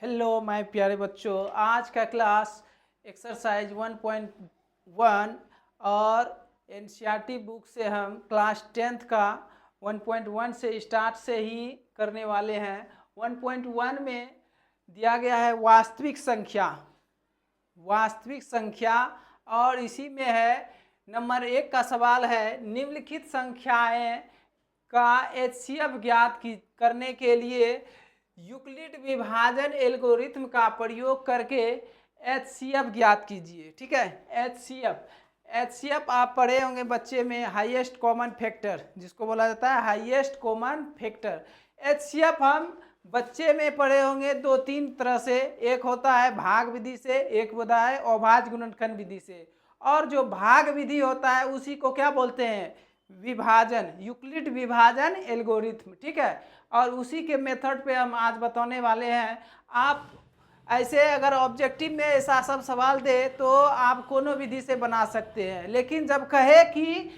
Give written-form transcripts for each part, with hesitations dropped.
Hello my प्यारे बच्चों, आज का क्लास एक्सरसाइज 1.1 और एनसीईआरटी बुक से हम क्लास 10th का 1.1 से स्टार्ट से ही करने वाले हैं। 1.1 में दिया गया है वास्तविक संख्या और इसी में है नंबर 1 का सवाल है निम्नलिखित संख्याएं का एचसीएफ ज्ञात करने के लिए यूक्लिड विभाजन एल्गोरिथम का प्रयोग करके एचसीएफ ज्ञात कीजिए। ठीक है, एचसीएफ आप पढ़े होंगे बच्चे में, हाईएस्ट कॉमन फैक्टर, जिसको बोला जाता है हाईएस्ट कॉमन फैक्टर। एचसीएफ हम बच्चे में पढ़े होंगे 2-3 तरह से, एक होता है भाग विधि से, एक होता है अभाज्य गुणनखंड विधि से, और जो भाग विधि होता है उसी को क्या बोलते हैं, विभाजन, यूक्लिड विभाजन एल्गोरिथम। ठीक है, और उसी के मेथड पे हम आज बताने वाले हैं। आप ऐसे अगर ऑब्जेक्टिव में ऐसा सब सवाल दे तो आप कोनो विधि से बना सकते हैं, लेकिन जब कहे कि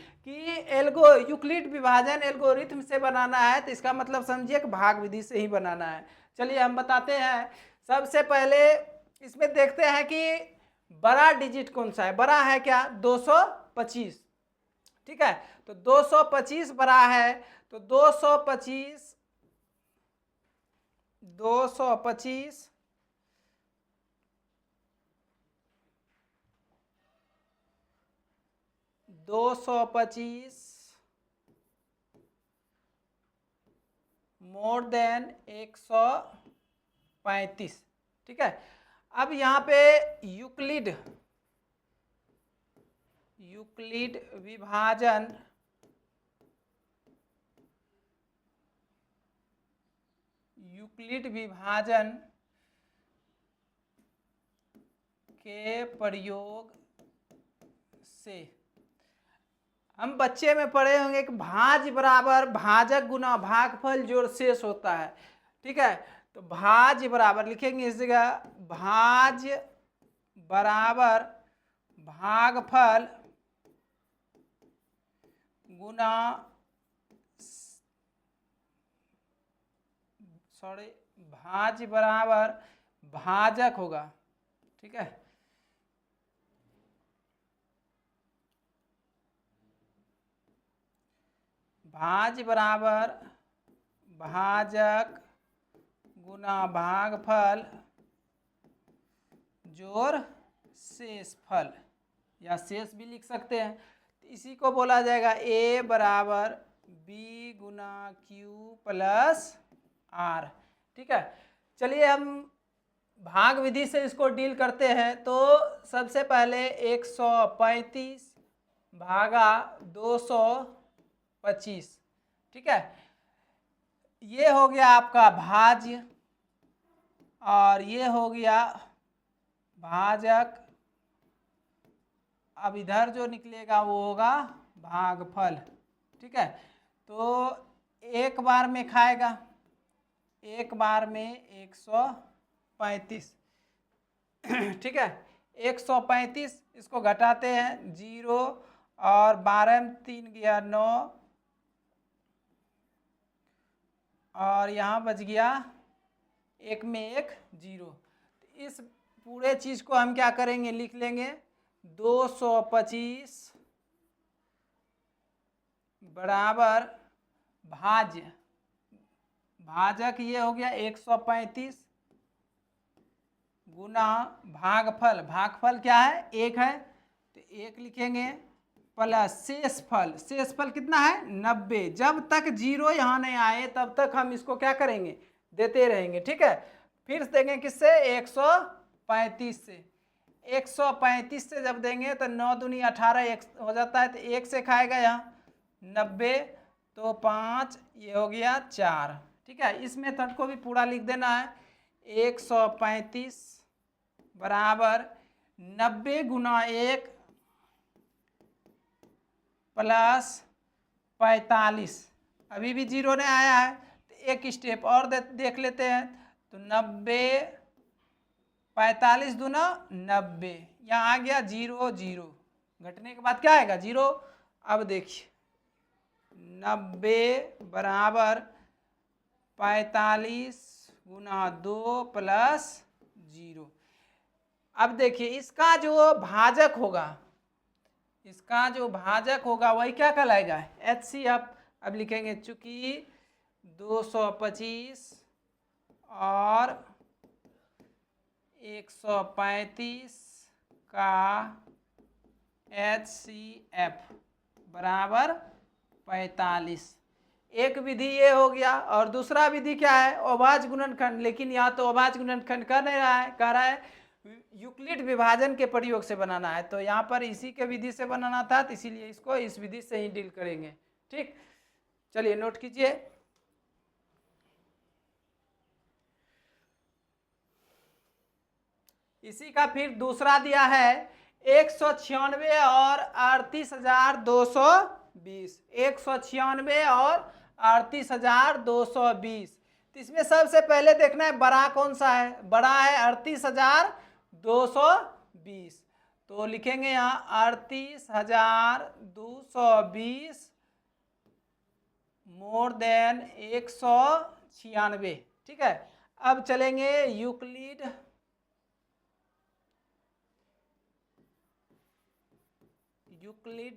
यूक्लिड विभाजन एल्गोरिथम से बनाना है तो इसका मतलब समझिए कि भाग विधि से ही बनाना है। चलिए हम बताते हैं। सबसे पहले इसमें देखते हैं कि बड़ा डिजिट कौन सा है। बड़ा है क्या, 225। ठीक है, तो 225 बड़ा है, तो 225 मोर देन 135। ठीक है, अब यहाँ पे यूक्लिड विभाजन के प्रयोग से हम बच्चे में पढ़े होंगे कि भाज्य बराबर भाजक गुना भागफल जोड़ शेष होता है। ठीक है, तो भाज्य बराबर लिखेंगे इस जगह, भाज्य बराबर भागफल गुना भाज्य बराबर भाजक होगा। ठीक है, भाज्य बराबर भाजक गुना भागफल जोड़ शेषफल, या शेष भी लिख सकते हैं। तो इसी को बोला जाएगा ए बराबर बी गुना क्यू प्लस आर। ठीक है, चलिए हम भाग विधि से इसको डील करते हैं। तो सबसे पहले 135 भागा 225। ठीक है, ये हो गया आपका भाज्य और ये हो गया भाजक। अब इधर जो निकलेगा वो होगा भागफल। ठीक है, तो एक बार में खाएगा, एक बार में 135। ठीक है, 135 इसको घटाते हैं 0 और 12 में 3 गया 9 और यहाँ बच गया 1 में 1 0। इस पूरे चीज को हम क्या करेंगे, लिख लेंगे 225 बराबर भाजक ये हो गया 135 गुना भागफल क्या है, 1 है, तो 1 लिखेंगे प्लस शेषफल कितना है 90। जब तक 0 यहाँ नहीं आए तब तक हम इसको क्या करेंगे, देते रहेंगे। ठीक है, फिर देंगे किससे, 135 से। 135 से जब देंगे तो 9 दूनी 18 हो जाता है, तो 1 से खाएगा यहाँ 90, तो 5, ये हो गया 4। ठीक है, इस मेथड को भी पूरा लिख देना है। 135 बराबर 90 गुना 1 प्लस 45। अभी भी 0 नहीं आया है, तो एक स्टेप और देख लेते हैं। तो 90 45 दूना 90, यहाँ आ गया 0 0, घटने के बाद क्या आएगा 0। अब देखिए 90 बराबर 45 गुना 2 प्लस 0। अब देखिए इसका जो भाजक होगा, इसका जो भाजक होगा वही क्या कहलाएगा, HCF। अब लिखेंगे चूंकि 225 और 135 का HCF बराबर 45। एक विधि ये हो गया, और दूसरा विधि क्या है, अभाज्य गुणनखंड। लेकिन यहाँ तो अभाज्य गुणनखंड कर नहीं रहा है, कह रहा है यूक्लिड विभाजन के प्रयोग से बनाना है। तो यहाँ पर इसी के विधि से बनाना था, तो इसीलिए इसको इस विधि से ही डील करेंगे। ठीक, चलिए नोट कीजिए। इसी का फिर दूसरा दिया है 196 और 38,220। 196 और 38,220। तो इसमें सबसे पहले देखना है बड़ा कौन सा है, बड़ा है 38,220। तो लिखेंगे यहाँ 38,220 मोर देन 196। ठीक है, अब चलेंगे यूक्लिड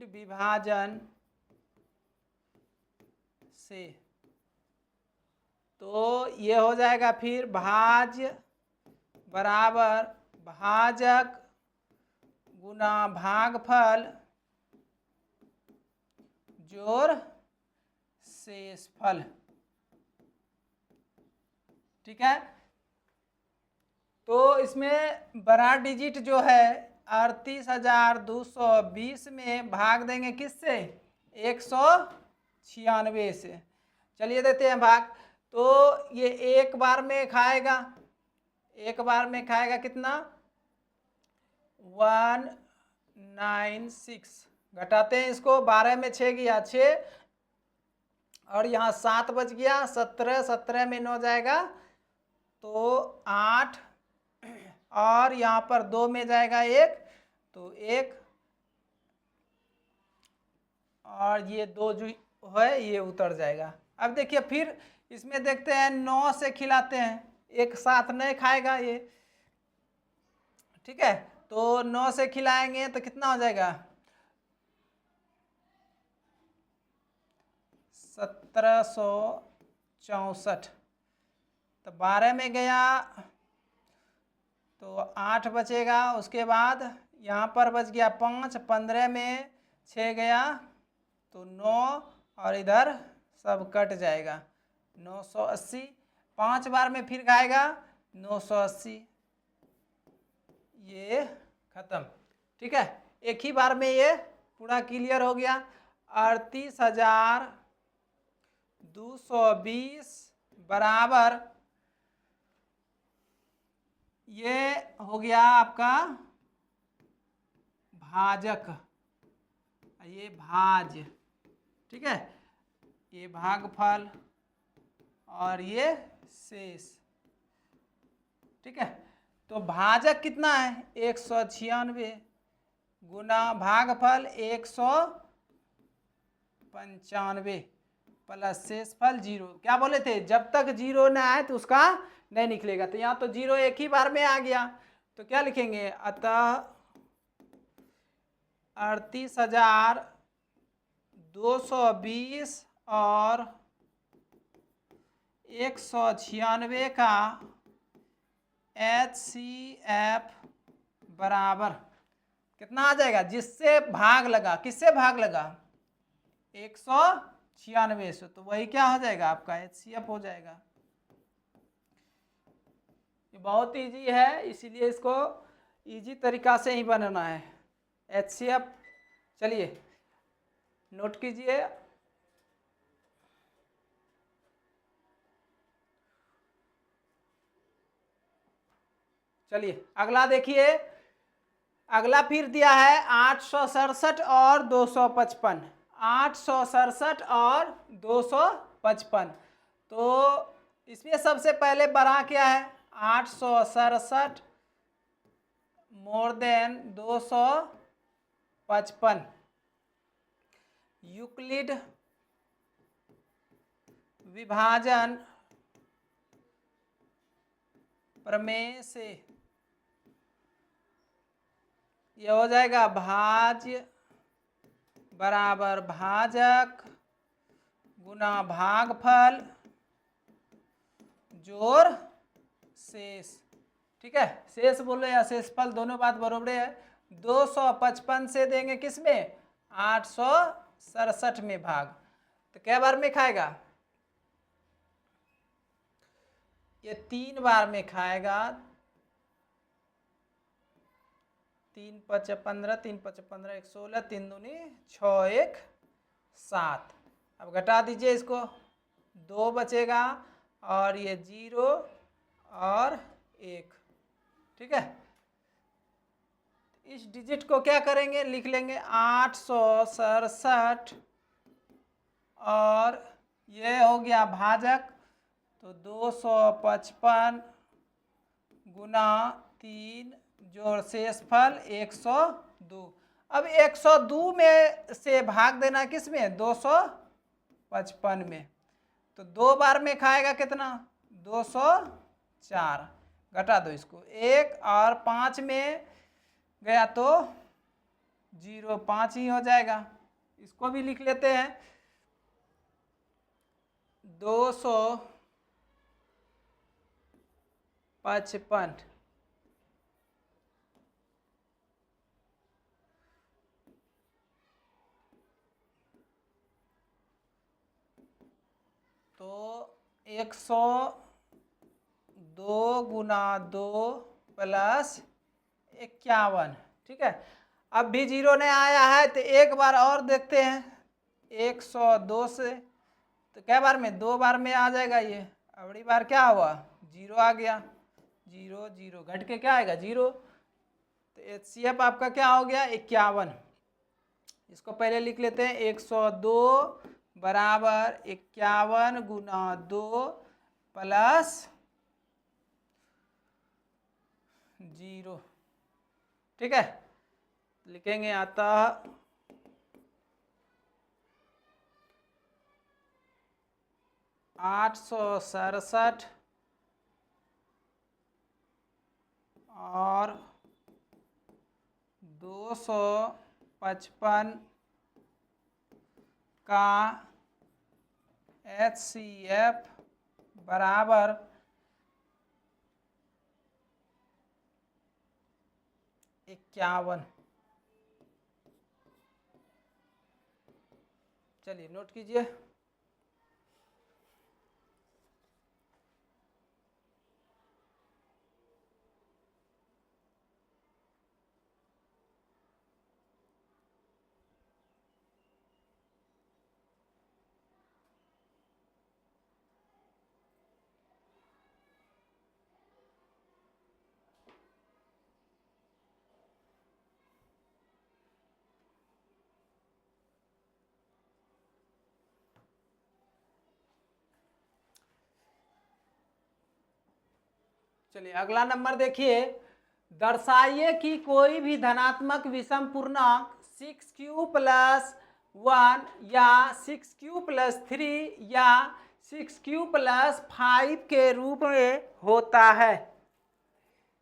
विभाजन से। तो ये हो जाएगा फिर भाज्य बराबर भाजक गुना भागफल जोड़ शेषफल। ठीक है, तो इसमें बड़ा डिजिट जो है 38,220 में भाग देंगे किससे, 196 से। चलिए देते हैं भाग। तो ये एक बार में खाएगा, एक बार में खाएगा कितना, 196। घटाते हैं इसको, 12 में 6 गया 6, और यहाँ 7 बच गया 17, 17 में 9 जाएगा तो 8, और यहाँ पर 2 में जाएगा 1 तो 1, और ये 2 जो है ये उतर जाएगा। अब देखिए फिर इसमें देखते हैं 9 से खिलाते हैं, एक साथ नहीं खाएगा ये। ठीक है, तो 9 से खिलाएंगे तो कितना हो जाएगा, 1764। तो 12 में गया तो 8 बचेगा, उसके बाद यहाँ पर बच गया 5, 15 में 6 गया तो 9, और इधर सब कट जाएगा 980। 5 बार में फिर खाएगा 980, ये खत्म। ठीक है, एक ही बार में ये पूरा क्लियर हो गया। 38,220 बराबर ये हो गया आपका भाजक, ये भाज्य। ठीक है, ये भागफल और ये शेष। ठीक है, तो भाजक कितना है 196 गुना भागफल 195 प्लस शेषफल 0। क्या बोले थे, जब तक 0 ना आए तो उसका नहीं निकलेगा। तो यहाँ तो 0 एक ही बार में आ गया, तो क्या लिखेंगे, अतः 38,220 और 196 का HCF बराबर कितना आ जाएगा, जिससे भाग लगा, किससे भाग लगा, 196 से, तो वही क्या हो जाएगा आपका HCF हो जाएगा। ये बहुत इजी है, इसीलिए इसको इजी तरीका से ही बनाना है HCF। चलिए नोट कीजिए। चलिए अगला देखिए, अगला फिर दिया है 867 और 255। 867 और 255। तो इसमें सबसे पहले बड़ा क्या है, 867 मोर देन 255। यूक्लिड विभाजन प्रमेय से ये हो जाएगा भाज्य बराबर भाजक गुना भागफल जोड़ शेष। ठीक है, शेष बोले या शेषफल दोनों बात बरोबर है। 255 से देंगे किस में, 867 में भाग, तो क्या बार में खाएगा, ये 3 बार में खाएगा। 3 5 15, 3 5 15, 1 16, 3 दूनी 6 1 7। अब घटा दीजिए इसको, 2 बचेगा और ये 0 और 1। ठीक है, इस डिजिट को क्या करेंगे, लिख लेंगे 867 और ये हो गया भाजक, तो 255 गुना 3 जोड़ शेषफल 102। अब 102 में से भाग देना किस में, 255 में, तो 2 बार में खाएगा कितना, 204। घटा दो इसको, 1 और 5 में गया तो 0, 5 ही हो जाएगा। इसको भी लिख लेते हैं, 255 तो 102 गुना 2 प्लस 51। ठीक है, अब भी 0 नहीं आया है तो एक बार और देखते हैं, 102 से तो क्या बार में, 2 बार में आ जाएगा ये। अगली बार क्या हुआ, 0 आ गया, 0 0 घट के क्या आएगा, 0, तो HCF आपका क्या हो गया, 51। इसको पहले लिख लेते हैं, 102 बराबर 51 गुना 2 प्लस 0। ठीक है, लिखेंगे अतः 867 और 255 का HCF बराबर 51। चलिए नोट कीजिए, चलिए अगला नंबर देखिए, दर्शाइए कि कोई भी धनात्मक विषम पूर्णांक 6q प्लस 1 या 6q प्लस 3 या 6q प्लस 5 के रूप में होता है।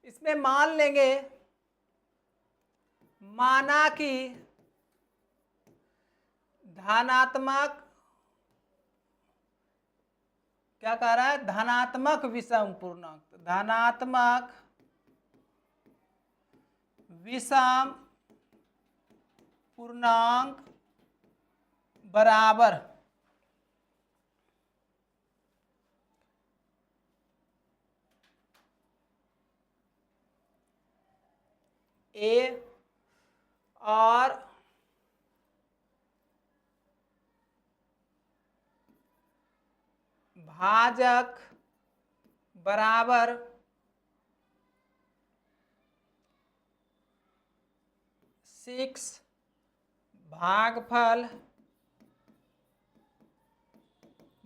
इसमें मान लेंगे, माना कि धनात्मक, क्या कह रहा है, धनात्मक विषम पूर्णांक, धनात्मक विषम पूर्णांक बराबर ए और भाजक बराबर 6 भागफल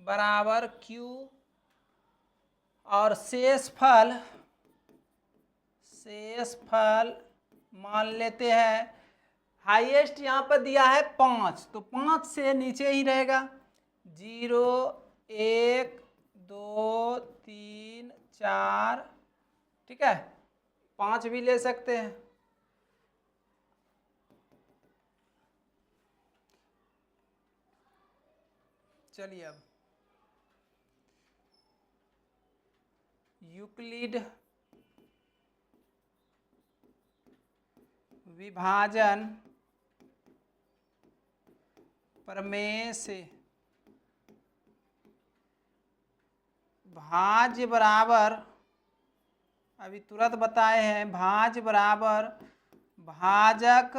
बराबर Q और शेषफल मान लेते हैं, हाईएस्ट यहाँ पर दिया है 5, तो 5 से नीचे ही रहेगा, 0 1 2 3 4 ठीक है, 5 भी ले सकते हैं। चलिए अब यूक्लिड विभाजन प्रमेय से भाज्य बराबर, अभी तुरंत बताए हैं, भाज्य बराबर भाजक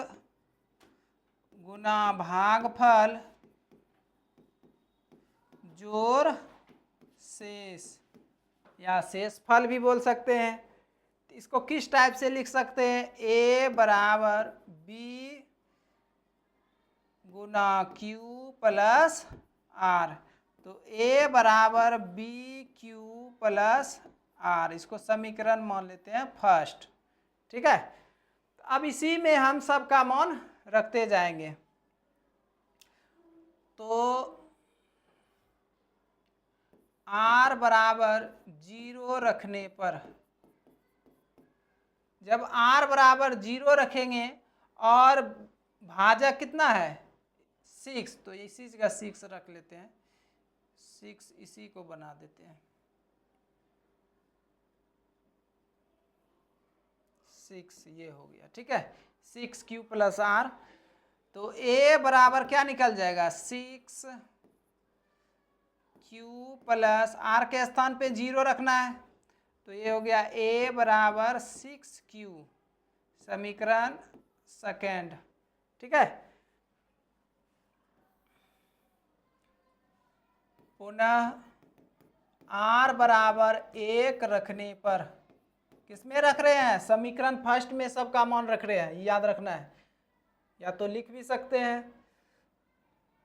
गुना भागफल जोड़ शेष, या शेषफल भी बोल सकते हैं। इसको किस टाइप से लिख सकते हैं, a बराबर b गुना q प्लस r। तो a बराबर b q प्लस r, इसको समीकरण मान लेते हैं फर्स्ट। ठीक है, अब इसी में हम सब का मान रखते जाएंगे। तो r बराबर 0 रखने पर, जब r बराबर 0 रखेंगे और भाजक कितना है 6, तो इसी का 6 रख लेते हैं, 6 इसी को बना देते हैं, 6 ये हो गया। ठीक है, 6q प्लस r। तो a बराबर क्या निकल जाएगा, 6q प्लस r के स्थान पे 0 रखना है, तो ये हो गया a बराबर 6q, समीकरण सेकेंड। ठीक है, पुनः r बराबर 1 रखने पर, किसमें रख रहे हैं, समीकरण फर्स्ट में सबका मान रख रहे हैं, याद रखना है, या तो लिख भी सकते हैं।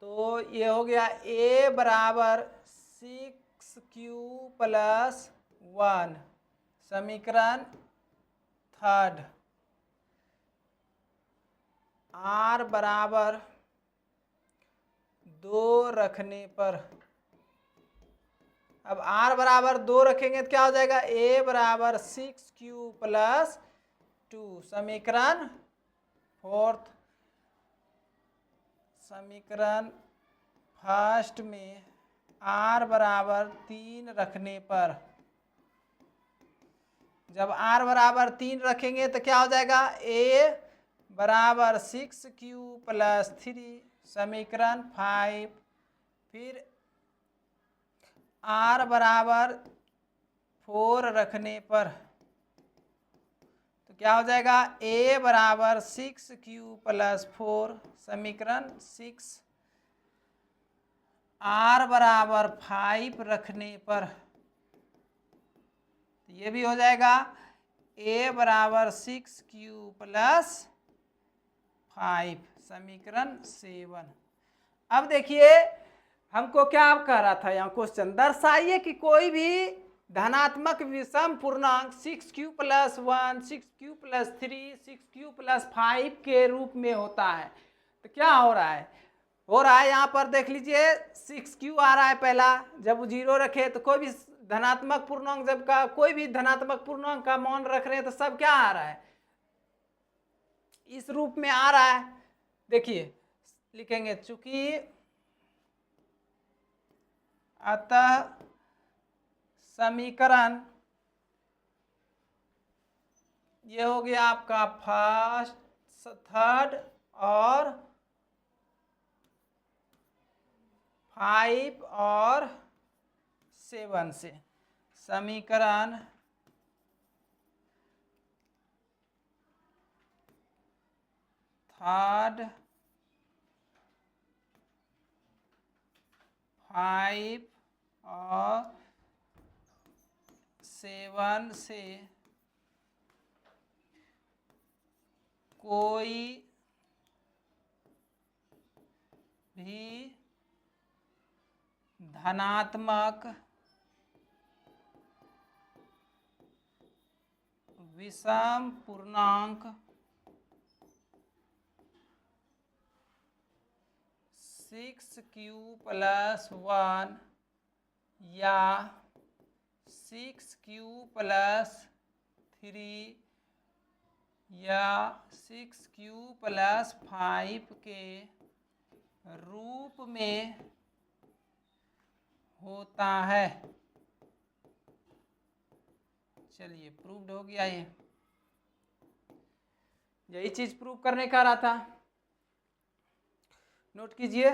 तो ये हो गया a बराबर 6q प्लस 1, समीकरण थर्ड। r बराबर 2 रखने पर, अब r बराबर 2 रखेंगे तो क्या हो जाएगा, a बराबर 6q प्लस 2, समीकरण फोर्थ। समीकरण फर्स्ट में r बराबर 3 रखने पर, जब r बराबर 3 रखेंगे तो क्या हो जाएगा, a बराबर 6q प्लस 3, समीकरण 5। फिर r बराबर 4 रखने पर, तो क्या हो जाएगा, a बराबर 6q प्लस 4, समीकरण 6। r बराबर 5 रखने पर, तो ये भी हो जाएगा a बराबर 6q प्लस 5, समीकरण 7। अब देखिए हमको क्या कह रहा था यहाँ क्वेश्चन, दर्शाइए कि कोई भी धनात्मक विषम पूर्णांक 6q plus 1, 6q plus 3, 6q plus 5 के रूप में होता है। तो क्या हो रहा है यहाँ पर देख लीजिए 6q आ रहा है पहला, जब वो 0 रखे तो कोई भी धनात्मक पूर्णांक, जब का कोई भी धनात्मक पूर्णांक का मान रख रहे हैं तो सब क्या आ रहा है, इस रूप में आ रहा है। देखिए लिखेंगे, चूंकि अतः समीकरण, ये हो गया आपका फर्स्ट, थर्ड और 5 और 7 से, समीकरण थर्ड, 5 और 7 से कोई भी धनात्मक विषम पूर्णांक 6q प्लस 1 या 6q प्लस 3 या 6q+5 के रूप में होता है। चलिए प्रूव्ड हो गया ये, यही चीज प्रूव करने का रहा था। नोट कीजिए।